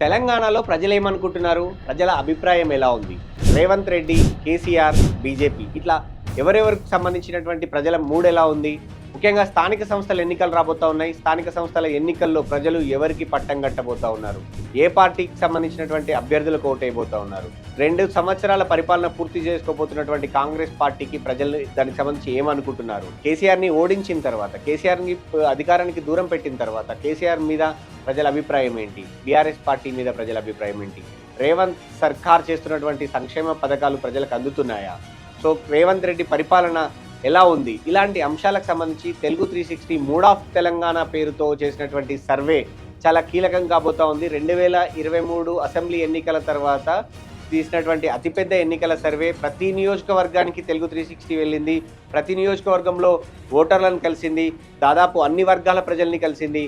తెలంగాణలో ప్రజలు ఏమనుకుంటున్నారు? ప్రజల అభిప్రాయం ఎలా ఉంది? రేవంత్ రెడ్డి, కేసీఆర్, బీజేపీ ఇట్లా ఎవరెవరికి సంబంధించినటువంటి ప్రజల మూడ్ ఎలా ఉంది? ముఖ్యంగా స్థానిక సంస్థల ఎన్నికలు రాబోతా ఉన్నాయి. స్థానిక సంస్థల ఎన్నికల్లో ప్రజలు ఎవరికి పట్టం కట్టబోతా ఉన్నారు? ఏ పార్టీకి సంబంధించినటువంటి అభ్యర్థులకు ఓటైపోతా ఉన్నారు? 2 సంవత్సరాల పరిపాలన పూర్తి చేసుకోబోతున్నటువంటి కాంగ్రెస్ పార్టీకి ప్రజలు దానికి సంబంధించి ఏమనుకుంటున్నారు? కేసీఆర్ని ఓడించిన తర్వాత, కేసీఆర్ని అధికారానికి దూరం పెట్టిన తర్వాత కేసీఆర్ మీద ప్రజల అభిప్రాయం ఏంటి? బీఆర్ఎస్ పార్టీ మీద ప్రజల అభిప్రాయం ఏంటి? రేవంత్ సర్కార్ చేస్తున్నటువంటి సంక్షేమ పథకాలు ప్రజలకు అందుతున్నాయా? సో రేవంత్ రెడ్డి పరిపాలన ఎలా ఉంది? ఇలాంటి అంశాలకు సంబంధించి తెలుగు 360 మూడ్ ఆఫ్ తెలంగాణ పేరుతో చేసినటువంటి సర్వే చాలా కీలకం కాబోతా ఉంది. 2023 అసెంబ్లీ ఎన్నికల తర్వాత తీసినటువంటి అతిపెద్ద ఎన్నికల సర్వే. ప్రతి నియోజకవర్గానికి తెలుగు 360 వెళ్ళింది. ప్రతి నియోజకవర్గంలో ఓటర్లను కలిసింది. దాదాపు అన్ని వర్గాల ప్రజల్ని కలిసింది.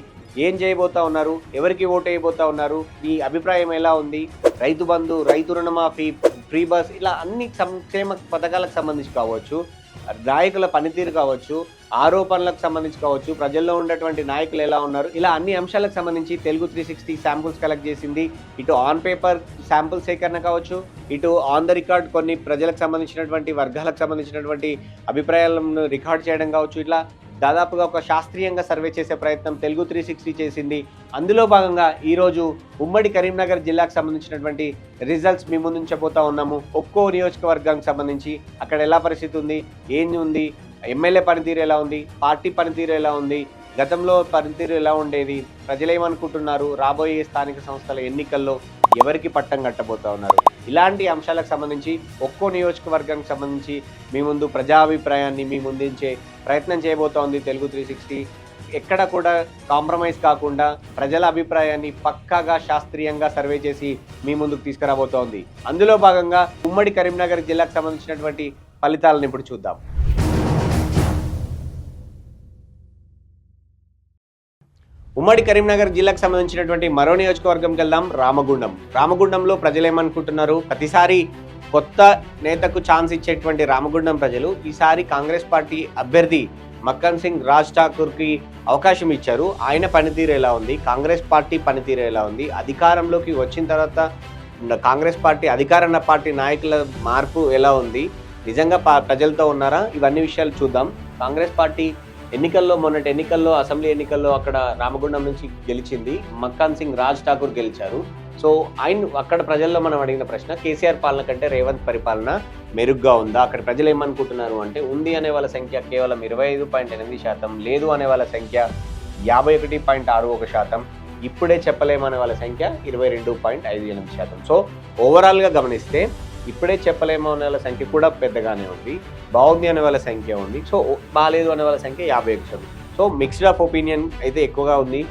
ఏం చేయబోతా ఉన్నారు? ఎవరికి ఓటు వేయబోతా ఉన్నారు? మీ అభిప్రాయం ఎలా ఉంది? రైతు బంధు, రైతు రుణమాఫీ, ఫ్రీ బస్, ఇలా అన్ని సంక్షేమ పథకాలకు సంబంధించి కావచ్చు, నాయకుల పనితీరు కావచ్చు, ఆరోపణలకు సంబంధించి కావచ్చు, ప్రజల్లో ఉన్నటువంటి నాయకులు ఎలా ఉన్నారు, ఇలా అన్ని అంశాలకు సంబంధించి తెలుగు 360 శాంపుల్స్ కలెక్ట్ చేసింది. ఇటు ఆన్ పేపర్ శాంపుల్ సేకరణ కావచ్చు, ఇటు ఆన్ ద రికార్డ్ కొన్ని ప్రజలకు సంబంధించినటువంటి వర్గాలకు సంబంధించినటువంటి అభిప్రాయాలను రికార్డ్ చేయడం కావచ్చు, ఇట్లా దాదాపుగా ఒక శాస్త్రీయంగా సర్వే చేసే ప్రయత్నం తెలుగు 360 చేసింది. అందులో భాగంగా ఈరోజు ఉమ్మడి కరీంనగర్ జిల్లాకు సంబంధించినటువంటి రిజల్ట్స్ మీ ముందు ఉంచబోతా ఉన్నాము. ఒక్కో నియోజకవర్గానికి సంబంధించి అక్కడ ఎలా పరిస్థితి ఉంది, ఏంది ఉంది, ఎమ్మెల్యే పనితీరు ఎలా ఉంది, పార్టీ పనితీరు ఎలా ఉంది, గతంలో పనితీరు ఎలా ఉండేది, ప్రజలు ఏమనుకుంటున్నారు, రాబోయే స్థానిక సంస్థల ఎన్నికల్లో ఎవరికి పట్టం కట్టబోతా ఉన్నారు, ఇలాంటి అంశాలకు సంబంధించి ఒక్కో నియోజకవర్గానికి సంబంధించి మీ ముందు ప్రజాభిప్రాయాన్ని మీ ముందుంచే ప్రయత్నం చేయబోతా ఉంది తెలుగు 360. ఎక్కడ కూడా కాంప్రమైజ్ కాకుండా ప్రజల అభిప్రాయాన్ని పక్కాగా శాస్త్రీయంగా సర్వే చేసి మీ ముందుకు తీసుకురాబోతోంది. అందులో భాగంగా ఉమ్మడి కరీంనగర్ జిల్లాకు సంబంధించినటువంటి ఫలితాలను ఇప్పుడు చూద్దాం. ఉమ్మడి కరీంనగర్ జిల్లాకు సంబంధించినటువంటి మరో నియోజకవర్గంకి వెళ్దాం, రామగుండం. రామగుండంలో ప్రజలు ఏమనుకుంటున్నారు? ప్రతిసారి కొత్త నేతకు ఛాన్స్ ఇచ్చేటువంటి రామగుండం ప్రజలు ఈసారి కాంగ్రెస్ పార్టీ అభ్యర్థి మక్కన్ సింగ్ రాజ్ ఠాకూర్కి అవకాశం ఇచ్చారు. ఆయన పనితీరు ఎలా ఉంది? కాంగ్రెస్ పార్టీ పనితీరు ఎలా ఉంది? అధికారంలోకి వచ్చిన తర్వాత కాంగ్రెస్ పార్టీ అధికార పార్టీ నాయకుల మార్పు ఎలా ఉంది? నిజంగా ప్రజలతో ఉన్నారా? ఇవన్నీ విషయాలు చూద్దాం. కాంగ్రెస్ పార్టీ మొన్నటి ఎన్నికల్లో అసెంబ్లీ ఎన్నికల్లో అక్కడ రామగుండం నుంచి గెలిచింది. మక్కన్ సింగ్ రాజ్ ఠాకూర్ గెలిచారు. సో ఆయన అక్కడ ప్రజల్లో మనం అడిగిన ప్రశ్న, కేసీఆర్ పాలన కంటే రేవంత్ పరిపాలన మెరుగ్గా ఉందా? అక్కడ ప్రజలు ఏమనుకుంటున్నారు అంటే, ఉంది అనే వాళ్ళ సంఖ్య కేవలం 25.8%, లేదు అనే వాళ్ళ సంఖ్య 51.61%, ఇప్పుడే చెప్పలేమనే వాళ్ళ సంఖ్య 22.58%. సో ఓవరాల్గా గమనిస్తే ఇప్పుడే చెప్పలేమో అనే వాళ్ళ సంఖ్య కూడా పెద్దగానే ఉంది, బాగుంది అనే వాళ్ళ సంఖ్య ఉంది, సో బాగాలేదు అనే వాళ్ళ సంఖ్య 51%. సో మిక్స్డ్ ఆఫ్ ఒపీనియన్ అయితే ఎక్కువగా ఉంది.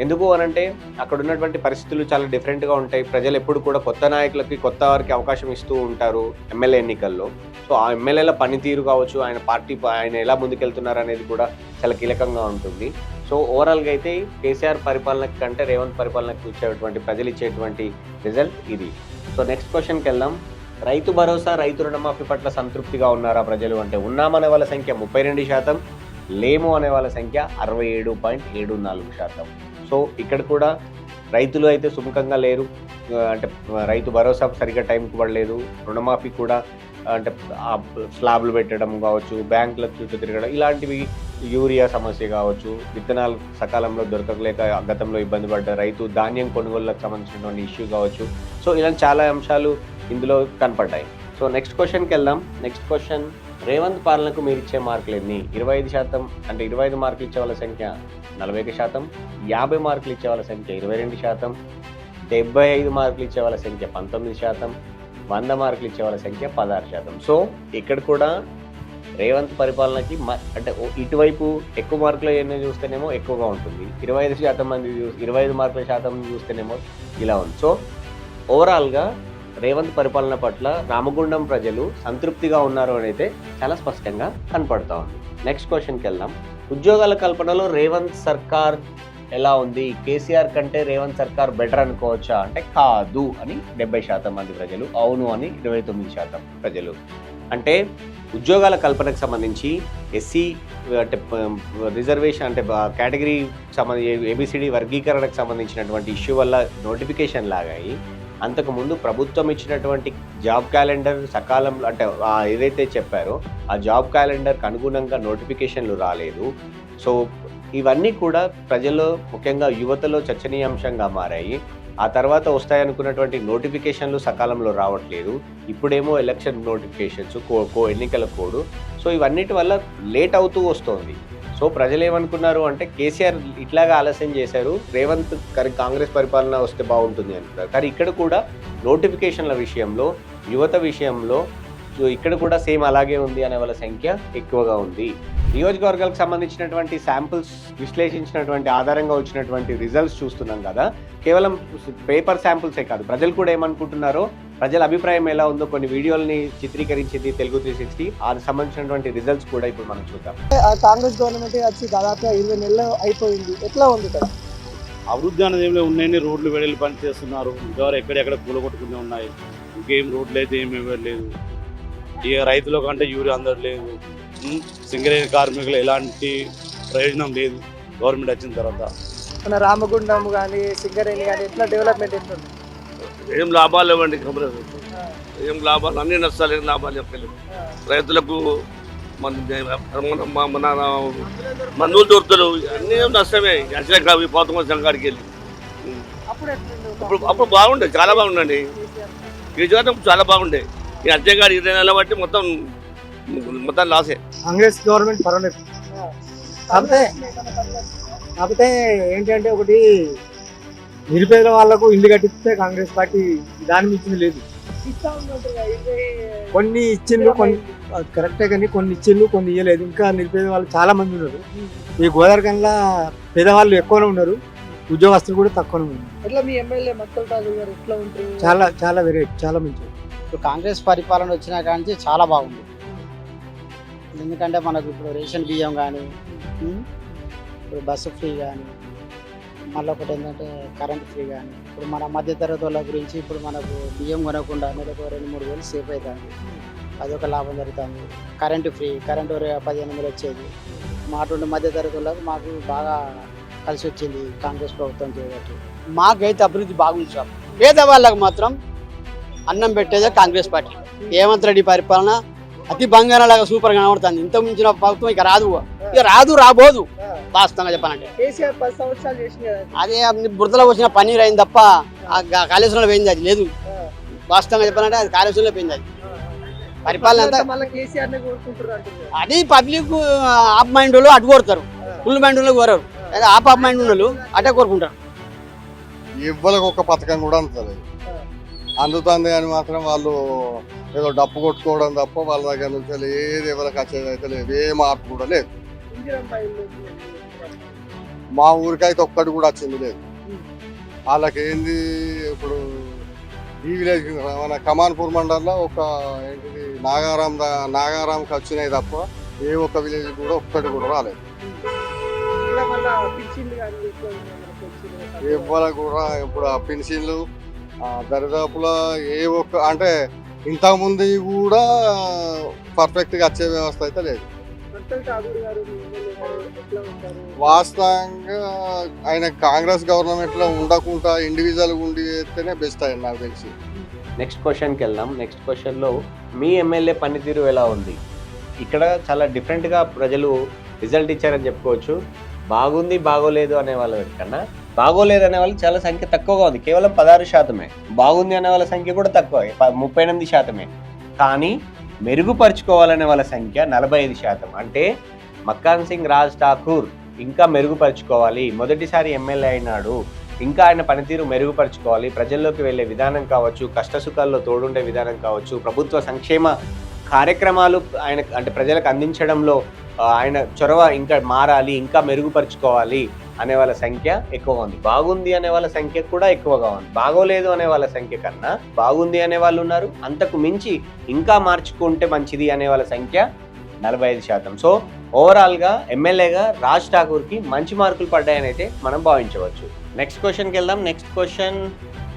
ఎందుకు అనంటే అక్కడ ఉన్నటువంటి పరిస్థితులు చాలా డిఫరెంట్గా ఉంటాయి. ప్రజలు ఎప్పుడు కూడా కొత్త నాయకులకి, కొత్త వారికి అవకాశం ఇస్తూ ఉంటారు ఎమ్మెల్యే ఎన్నికల్లో. సో ఆ ఎమ్మెల్యేల పనితీరు కావచ్చు, ఆయన ఎలా ముందుకెళ్తున్నారు అనేది కూడా చాలా కీలకంగా ఉంటుంది. సో ఓవరాల్గా అయితే కేసీఆర్ పరిపాలన కంటే రేవంత్ పరిపాలనకు ఇచ్చేటువంటి ప్రజలు ఇచ్చేటువంటి రిజల్ట్ ఇది. సో నెక్స్ట్ క్వశ్చన్కి వెళ్దాం. రైతు భరోసా, రైతు రుణమాఫీ పట్ల సంతృప్తిగా ఉన్నారా ప్రజలు అంటే, ఉన్నామనే వాళ్ళ సంఖ్య 32%, లేము అనే వాళ్ళ సంఖ్య 67.74%. సో ఇక్కడ కూడా రైతులు అయితే సుముఖంగా లేరు. అంటే రైతు భరోసా సరిగ్గా టైంకి పడలేదు, రుణమాఫీ కూడా అంటే స్లాబ్లు పెట్టడం కావచ్చు, బ్యాంకుల చుట్టూ తిరగడం, ఇలాంటివి, యూరియా సమస్య కావచ్చు, విత్తనాలు సకాలంలో దొరకలేక గతంలో ఇబ్బంది పడ్డ రైతు, ధాన్యం కొనుగోలులకు సంబంధించినటువంటి ఇష్యూ కావచ్చు. సో ఇలాంటి చాలా అంశాలు ఇందులో కనపడ్డాయి. సో నెక్స్ట్ క్వశ్చన్కి వెళ్దాం. నెక్స్ట్ క్వశ్చన్, రేవంత్ పాలనకు మీరు ఇచ్చే మార్కులు ఎన్ని? 25%, అంటే 25 మార్కులు ఇచ్చే వాళ్ళ సంఖ్య 40%, 50 మార్కులు ఇచ్చే వాళ్ళ సంఖ్య 22%, 75 మార్కులు ఇచ్చే వాళ్ళ సంఖ్య 19%, 100 మార్కులు ఇచ్చే వాళ్ళ సంఖ్య 16%. సో ఇక్కడ కూడా రేవంత్ పరిపాలనకి అంటే ఇటువైపు ఎక్కువ మార్కులు ఎన్ని చూస్తేనేమో ఎక్కువగా ఉంటుంది, 25% మంది 25 మార్కుల శాతం చూస్తేనేమో ఇలా ఉంది. సో ఓవరాల్గా రేవంత్ పరిపాలన పట్ల రామగుండం ప్రజలు సంతృప్తిగా ఉన్నారు అని అయితే చాలా స్పష్టంగా కనపడతా ఉంది. నెక్స్ట్ క్వశ్చన్కి వెళ్దాం. ఉద్యోగాల కల్పనలో రేవంత్ సర్కార్ ఎలా ఉంది? కేసీఆర్ కంటే రేవంత్ సర్కార్ బెటర్ అనుకోవచ్చా అంటే, కాదు అని 70% మంది ప్రజలు, అవును అని 29% ప్రజలు. అంటే ఉద్యోగాల కల్పనకు సంబంధించి ఎస్సీ అంటే రిజర్వేషన్ అంటే కేటగిరీ సంబంధించి ఏబిసిడి వర్గీకరణకు సంబంధించినటువంటి ఇష్యూ వల్ల నోటిఫికేషన్ లాగాయి. అంతకుముందు ప్రభుత్వం ఇచ్చినటువంటి జాబ్ క్యాలెండర్ సకాలంలో అంటే ఏదైతే చెప్పారో ఆ జాబ్ క్యాలెండర్కి అనుగుణంగా నోటిఫికేషన్లు రాలేదు. సో ఇవన్నీ కూడా ప్రజల్లో ముఖ్యంగా యువతలో చర్చనీయాంశంగా మారాయి. ఆ తర్వాత వస్తాయనుకున్నటువంటి నోటిఫికేషన్లు సకాలంలో రావట్లేదు. ఇప్పుడేమో ఎలక్షన్ నోటిఫికేషన్స్ ఎన్నికల కోడ్. సో ఇవన్నిటి వల్ల లేట్ అవుతూ వస్తోంది. సో ప్రజలు ఏమనుకున్నారు అంటే కేసీఆర్ ఇట్లాగా ఆలస్యం చేశారు, రేవంత్ కాంగ్రెస్ పరిపాలన వస్తే బాగుంటుంది అంటున్నారు. కానీ ఇక్కడ కూడా నోటిఫికేషన్ల విషయంలో యువత విషయంలో ఇక్కడ కూడా సేమ్ అలాగే ఉంది అనే వాళ్ళ సంఖ్య ఎక్కువగా ఉంది. నియోజకవర్గాలకు సంబంధించినటువంటి శాంపుల్స్ విశ్లేషించినటువంటి ఆధారంగా వచ్చినటువంటి రిజల్ట్స్ చూస్తున్నాం కదా. కేవలం పేపర్ శాంపుల్సే కాదు, ప్రజలు కూడా ఏమనుకుంటున్నారో, ప్రజల అభిప్రాయం ఎలా ఉందో కొన్ని వీడియోల్ని చిత్రీకరించింది తెలుగు 360. అది సంబంధించినటువంటి రిజల్ట్స్ కూడా ఇప్పుడు మనం చూద్దాం. కాంగ్రెస్ గవర్నమెంట్ వచ్చి దాదాపు 20 నెలలు అయిపోయింది. ఎట్లా ఉంది ఇక్కడ? అభివృద్ధి అనేది ఏమి ఉన్నాయని రోడ్లు వెడలు పని చేస్తున్నారు. ఇంకెవరు ఎక్కడెక్కడ కూలగొట్టుకునే ఉన్నాయి. ఇంకేం రోడ్లు అయితే ఏమి లేదు. ఇక రైతుల కంటే యూరియా అందట్లేదు. సింగరేణి కార్మికులు ఎలాంటి ప్రయోజనం లేదు గవర్నమెంట్ వచ్చిన తర్వాత. మన రామగుండం కానీ సింగరేణి కానీ ఎట్లా డెవలప్మెంట్ ఎట్లుంది? ఏం లాభాలు ఇవ్వండి, ఏం లాభాలు, అన్ని నష్టాలు, ఏం లాభాలు చెప్పలేదు. రైతులకు మన మందులు దొరుకుతారు, అన్నీ నష్టమే. అసలు పోతాం సంఘాడికి వెళ్ళి అప్పుడు బాగుండే, చాలా బాగుండండి. కేజీఆర్ చాలా బాగుండే. ఈ అర్జయ్ గారు 20 నెలల బట్టి మొత్తం లాసే. కాంగ్రెస్ గవర్నమెంట్ పర్వాలేదు. కాకపోతే ఏంటంటే ఒకటి, నిరుపేద వాళ్లకు ఇల్లు కట్టిస్తే కాంగ్రెస్ పార్టీ దాని ఇచ్చింది లేదు. కొన్ని ఇచ్చిండ్రు, కొన్ని కరెక్టే, కానీ కొన్ని ఇచ్చిండ్రు, కొన్ని ఇవ్వలేదు. ఇంకా నిరుపేద వాళ్ళు చాలా మంది ఉన్నారు. ఈ గోదావరికంలో పేదవాళ్ళు ఎక్కువనే ఉన్నారు, ఉద్యోగస్తులు కూడా తక్కువనే ఉన్నారు. ఎట్లా మీ ఎమ్మెల్యే మక్కల్ రాజు గారు ఎట్లా ఉంటారు? చాలా చాలా వెరైటీ, చాలా మంచిది. ఇప్పుడు కాంగ్రెస్ పరిపాలన వచ్చిన కానీ చాలా బాగుంది. ఎందుకంటే మనకు ఇప్పుడు రేషన్ బియ్యం కానీ, ఇప్పుడు బస్సు ఫ్రీ కానీ, మళ్ళీ ఒకటి ఏంటంటే కరెంట్ ఫ్రీ కానీ, ఇప్పుడు మన మధ్యతరగతి వాళ్ళ గురించి ఇప్పుడు మనకు బియ్యం కొనకుండా నెలకు 2-3 వేలు సేఫ్ అవుతుంది. అదొక లాభం జరుగుతుంది. కరెంటు ఫ్రీ, కరెంటు 15,000 వచ్చేది. మాటువంటి మధ్యతరగతి వాళ్ళకు మాకు బాగా కలిసి వచ్చింది కాంగ్రెస్ ప్రభుత్వం చేయబట్టి. మాకైతే అభివృద్ధి బాగుంది సార్. పేదవాళ్ళకు మాత్రం అన్నం పెట్టేదే కాంగ్రెస్ పార్టీ. రేవంత్ రెడ్డి పరిపాలన అతి బంగారంలాగా సూపర్గా కనబడుతుంది. ఇంత మించిన ప్రభుత్వం ఇక రాబోదు వాస్తవంగా చెప్పాలంటే. అదే బురదలో వచ్చిన పన్నీర్ అయింది తప్ప కాళేశ్వరంలో పోయింది అది లేదు. వాస్తవంగా చెప్పాలంటే అది కాళేశ్వరంలో పోయింది. అది పరిపాలన అది పబ్లిక్ ఆఫ్ మైండ్ వాళ్ళు అటు కోరుతారు, ఫుల్ మైండ్ వాళ్ళు కోరరు. అదే ఆఫ్ మైండ్ వాళ్ళు అటే కోరుకుంటారు. ఇవ్వలకు ఒక పథకం కూడా అందుతుంది కానీ మాత్రం వాళ్ళు ఏదో డప్పు కొట్టుకోవడం తప్ప వాళ్ళ దగ్గర నుంచి ఏది ఎవరికి వచ్చేది అయితే లేదు. ఏ మార్పు కూడా లేదు. మా ఊరికైతే ఒక్కటి కూడా వచ్చింది లేదు. వాళ్ళకి ఏంది ఇప్పుడు ఈ విలేజ్ మన కమాన్పూర్ మండలంలో ఒక ఏంటిది నాగారాంకి వచ్చినాయి తప్ప ఏ ఒక్క విలేజ్ కూడా ఒక్కటి కూడా రాలేదు. ఇవ్వాలి కూడా ఇప్పుడు ఆ పెన్షన్లు దరిదాపులో ఏ ఒక్క అంటే ఇంతకుముందు కూడా పర్ఫెక్ట్గా వచ్చే వ్యవస్థ అయితే లేదు. వాస్తవంగా ఆయన కాంగ్రెస్ గవర్నమెంట్లో ఉండకుండా ఇండివిజువల్గా ఉండి చేస్తేనే బెస్ట్ అయ్యింది నాకు తెలిసి. నెక్స్ట్ క్వశ్చన్కి వెళ్దాం. నెక్స్ట్ క్వశ్చన్లో మీ ఎమ్మెల్యే పనితీరు ఎలా ఉంది? ఇక్కడ చాలా డిఫరెంట్గా ప్రజలు రిజల్ట్ ఇచ్చారని చెప్పుకోవచ్చు. బాగుంది బాగోలేదు అనే వాళ్ళ కన్నా బాగోలేదు అనే వాళ్ళు చాలా సంఖ్య తక్కువగా ఉంది. కేవలం 16%. బాగుంది అనే వాళ్ళ సంఖ్య కూడా తక్కువ, 38%. కానీ మెరుగుపరుచుకోవాలనే వాళ్ళ సంఖ్య 45%. అంటే మక్కాన్ సింగ్ రాజ్ ఠాకూర్ ఇంకా మెరుగుపరుచుకోవాలి, మొదటిసారి ఎమ్మెల్యే అయినాడు, ఇంకా ఆయన పనితీరు మెరుగుపరుచుకోవాలి. ప్రజల్లోకి వెళ్ళే విధానం కావచ్చు, కష్టసుఖాల్లో తోడుండే విధానం కావచ్చు, ప్రభుత్వ సంక్షేమ కార్యక్రమాలు ఆయన అంటే ప్రజలకు అందించడంలో ఆయన చొరవ ఇంకా మారాలి, ఇంకా మెరుగుపరుచుకోవాలి అనే వాళ్ళ సంఖ్య ఎక్కువగా ఉంది. బాగుంది అనే వాళ్ళ సంఖ్య కూడా ఎక్కువగా ఉంది. బాగోలేదు అనే వాళ్ళ సంఖ్య కన్నా బాగుంది అనే వాళ్ళు ఉన్నారు. అంతకు మించి ఇంకా మార్చుకుంటే మంచిది అనే వాళ్ళ సంఖ్య 45%. సో ఓవరాల్గా ఎమ్మెల్యేగా రాజ్ ఠాకూర్కి మంచి మార్కులు పడ్డాయని అయితే మనం భావించవచ్చు. నెక్స్ట్ క్వశ్చన్కి వెళ్దాం. నెక్స్ట్ క్వశ్చన్,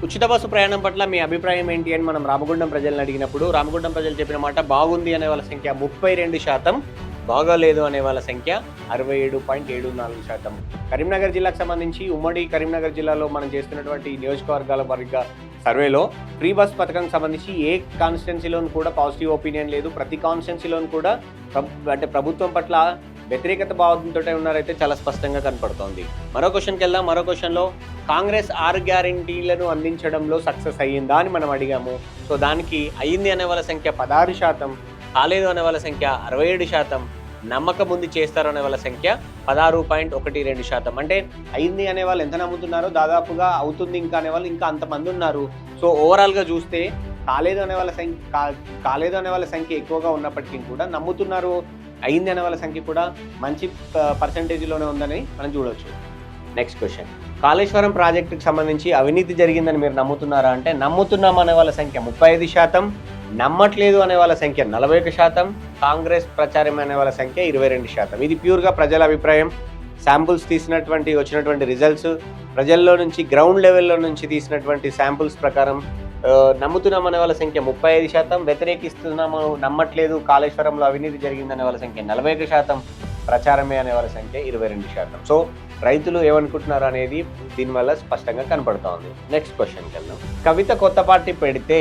ఉచిత బస్సు ప్రయాణం పట్ల మీ అభిప్రాయం ఏంటి అని మనం రామగుండం ప్రజలను అడిగినప్పుడు రామగుండం ప్రజలు చెప్పిన మాట బాగుంది అనే వాళ్ళ సంఖ్య 32%, బాగాలేదు అనే వాళ్ళ సంఖ్య 67.74%. కరీంనగర్ జిల్లాకు సంబంధించి ఉమ్మడి కరీంనగర్ జిల్లాలో మనం చేస్తున్నటువంటి నియోజకవర్గాల వారీగా సర్వేలో ఫ్రీ బస్ పథకానికి సంబంధించి ఏ కాన్స్టిట్యున్సీలోనూ కూడా పాజిటివ్ ఒపీనియన్ లేదు. ప్రతి కాన్స్టిట్యున్సీలోనూ కూడా ప్రభుత్వం పట్ల వ్యతిరేకత భావంతో ఉన్నారైతే చాలా స్పష్టంగా కనపడుతోంది. మరో క్వశ్చన్కి వెళ్దాం. మరో క్వశ్చన్లో కాంగ్రెస్ 6 గ్యారంటీలను అందించడంలో సక్సెస్ అయ్యిందా అని మనం అడిగాము. సో దానికి అయ్యింది అనే వాళ్ళ సంఖ్య 16%, కాలేదు అనే వాళ్ళ సంఖ్య 67%, నమ్మకం ఉంది చేస్తారు అనే వాళ్ళ సంఖ్య 16.12%. అంటే అయింది అనే వాళ్ళు ఎంత నమ్ముతున్నారో దాదాపుగా అవుతుంది ఇంకా అనే వాళ్ళు ఇంకా అంతమంది ఉన్నారు. సో ఓవరాల్గా చూస్తే కాలేదు అనే వాళ్ళ సంఖ్య ఎక్కువగా ఉన్నప్పటికీ కూడా నమ్ముతున్నారు అయింది అనే వాళ్ళ సంఖ్య కూడా మంచి పర్సంటేజ్లోనే ఉందని మనం చూడవచ్చు. నెక్స్ట్ క్వశ్చన్, కాళేశ్వరం ప్రాజెక్టుకి సంబంధించి అవినీతి జరిగిందని మీరు నమ్ముతున్నారా అంటే నమ్ముతున్నాం అనే వాళ్ళ సంఖ్య 35%, నమ్మట్లేదు అనే వాళ్ళ సంఖ్య 41%, కాంగ్రెస్ ప్రచారం అనే వాళ్ళ సంఖ్య 22%. ఇది ప్యూర్గా ప్రజల అభిప్రాయం. శాంపుల్స్ వచ్చినటువంటి రిజల్ట్స్ ప్రజల్లో నుంచి గ్రౌండ్ లెవెల్లో నుంచి తీసినటువంటి శాంపుల్స్ ప్రకారం నమ్ముతున్నాం అనే వాళ్ళ సంఖ్య 35%, వ్యతిరేకిస్తున్నాము నమ్మట్లేదు కాళేశ్వరంలో అవినీతి జరిగిందనే వాళ్ళ సంఖ్య 40%, ప్రచారమే అనే వాళ్ళ సంఖ్య 22%. సో రైతులు ఏమనుకుంటున్నారు అనేది దీనివల్ల స్పష్టంగా కనపడుతూ ఉంది. నెక్స్ట్ క్వశ్చన్కి వెళ్దాం. కవిత కొత్త పార్టీ పెడితే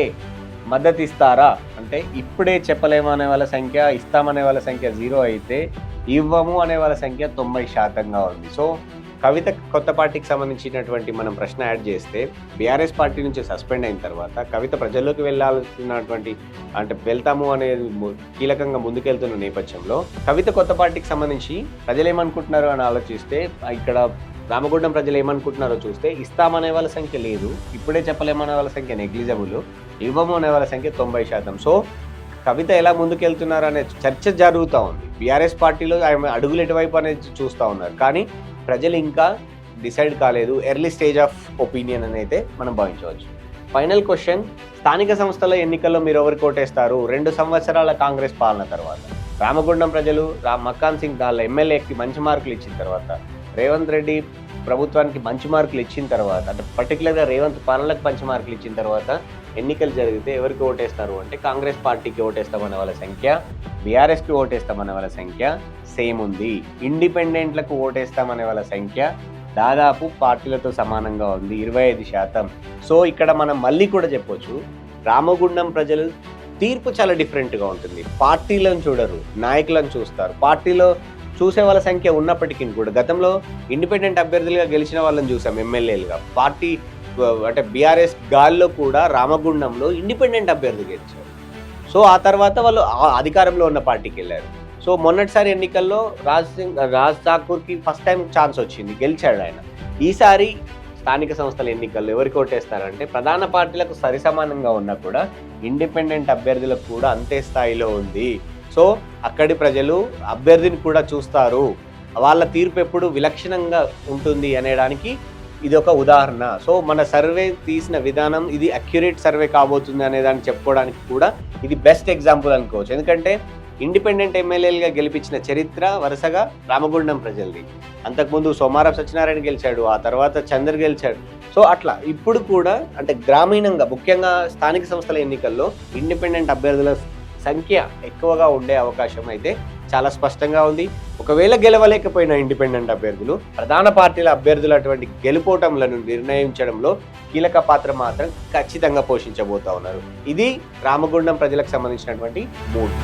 మద్దతు ఇస్తారా అంటే ఇప్పుడే చెప్పలేము అనే వాళ్ళ సంఖ్య, ఇస్తామనే వాళ్ళ సంఖ్య 0 అయితే ఇవ్వము అనే వాళ్ళ సంఖ్య 90%గా ఉంది. సో కవిత కొత్త పార్టీకి సంబంధించినటువంటి మనం ప్రశ్న యాడ్ చేస్తే బీఆర్ఎస్ పార్టీ నుంచి సస్పెండ్ అయిన తర్వాత కవిత ప్రజల్లోకి వెళ్తాము అనేది కీలకంగా ముందుకెళ్తున్న నేపథ్యంలో కవిత కొత్త పార్టీకి సంబంధించి ప్రజలు ఏమనుకుంటున్నారు అని ఆలోచిస్తే ఇక్కడ రామగుండం ప్రజలు ఏమనుకుంటున్నారో చూస్తే ఇస్తామనే వాళ్ళ సంఖ్య లేదు, ఇప్పుడే చెప్పలేమనే వాళ్ళ సంఖ్య నెగ్లిజబుల్, ఇవ్వము అనే వాళ్ళ సంఖ్య 90%. సో కవిత ఎలా ముందుకెళ్తున్నారు అనే చర్చ జరుగుతూ ఉంది. బీఆర్ఎస్ పార్టీలో ఆమె అడుగులు ఎటువైపు అనేది చూస్తూ ఉన్నారు, కానీ ప్రజలు ఇంకా డిసైడ్ కాలేదు. ఎర్లీ స్టేజ్ ఆఫ్ ఒపీనియన్ అని అయితే మనం భావించవచ్చు. ఫైనల్ క్వశ్చన్, స్థానిక సంస్థల ఎన్నికల్లో మీరు ఎవరికి ఓటేస్తారు? 2 సంవత్సరాల కాంగ్రెస్ పాలన తర్వాత రామగుండం ప్రజలు మక్కాన్ సింగ్ దాళ్ళ ఎమ్మెల్యేకి మంచి మార్కులు ఇచ్చిన తర్వాత, రేవంత్ రెడ్డి ప్రభుత్వానికి మంచి మార్కులు ఇచ్చిన తర్వాత, అంటే పర్టికులర్గా రేవంత్ పాలనలకు మంచి మార్కులు ఇచ్చిన తర్వాత ఎన్నికలు జరిగితే ఎవరికి ఓటేస్తారు అంటే కాంగ్రెస్ పార్టీకి ఓటేస్తామనే వాళ్ళ సంఖ్య, బీఆర్ఎస్కి ఓటేస్తామనే వాళ్ళ సంఖ్య సేమ్ ఉంది. ఇండిపెండెంట్లకు ఓటేస్తామనే వాళ్ళ సంఖ్య దాదాపు పార్టీలతో సమానంగా ఉంది, 25%. సో ఇక్కడ మనం మళ్ళీ కూడా చెప్పొచ్చు, రామగుండం ప్రజలు తీర్పు చాలా డిఫరెంట్గా ఉంటుంది. పార్టీలను చూడరు, నాయకులను చూస్తారు. పార్టీలో చూసే వాళ్ళ సంఖ్య ఉన్నప్పటికీ కూడా గతంలో ఇండిపెండెంట్ అభ్యర్థులుగా గెలిచిన వాళ్ళని చూసాం ఎమ్మెల్యేలుగా. పార్టీ అంటే బీఆర్ఎస్ గాల్లో కూడా రామగుండంలో ఇండిపెండెంట్ అభ్యర్థి గెలిచారు. సో ఆ తర్వాత వాళ్ళు అధికారంలో ఉన్న పార్టీకి వెళ్ళారు. సో మొన్నటిసారి ఎన్నికల్లో రాజ్ ఠాకూర్కి ఫస్ట్ టైం ఛాన్స్ వచ్చింది, గెలిచాడు ఆయన. ఈసారి స్థానిక సంస్థల ఎన్నికల్లో ఎవరికి ఓటేస్తారంటే ప్రధాన పార్టీలకు సరిసమానంగా ఉన్నా కూడా ఇండిపెండెంట్ అభ్యర్థులకు కూడా అంతే స్థాయిలో ఉంది. సో అక్కడి ప్రజలు అభ్యర్థిని కూడా చూస్తారు, వాళ్ళ తీర్పు ఎప్పుడు విలక్షణంగా ఉంటుంది అనేడానికి ఇది ఒక ఉదాహరణ. సో మన సర్వే తీసిన విధానం ఇది అక్యురేట్ సర్వే కాబోతుంది అనే దాన్ని చెప్పుకోవడానికి కూడా ఇది బెస్ట్ ఎగ్జాంపుల్ అనుకోవచ్చు. ఎందుకంటే ఇండిపెండెంట్ ఎమ్మెల్యేలుగా గెలిపించిన చరిత్ర వరుసగా రామగుండం ప్రజలది. అంతకుముందు సోమారపు సత్యనారాయణ గెలిచాడు, ఆ తర్వాత చంద్ర గెలిచాడు. సో అట్లా ఇప్పుడు కూడా అంటే గ్రామీణంగా ముఖ్యంగా స్థానిక సంస్థల ఎన్నికల్లో ఇండిపెండెంట్ అభ్యర్థుల సంఖ్య ఎక్కువగా ఉండే అవకాశం అయితే చాలా స్పష్టంగా ఉంది. ఒకవేళ గెలవలేకపోయిన ఇండిపెండెంట్ అభ్యర్థులు ప్రధాన పార్టీల అభ్యర్థులు అటువంటి గెలుపోటంలను నిర్ణయించడంలో కీలక పాత్ర మాత్రం ఖచ్చితంగా పోషించబోతా ఉన్నారు. ఇది రామగుండం ప్రజలకు సంబంధించినటువంటి మూడ్.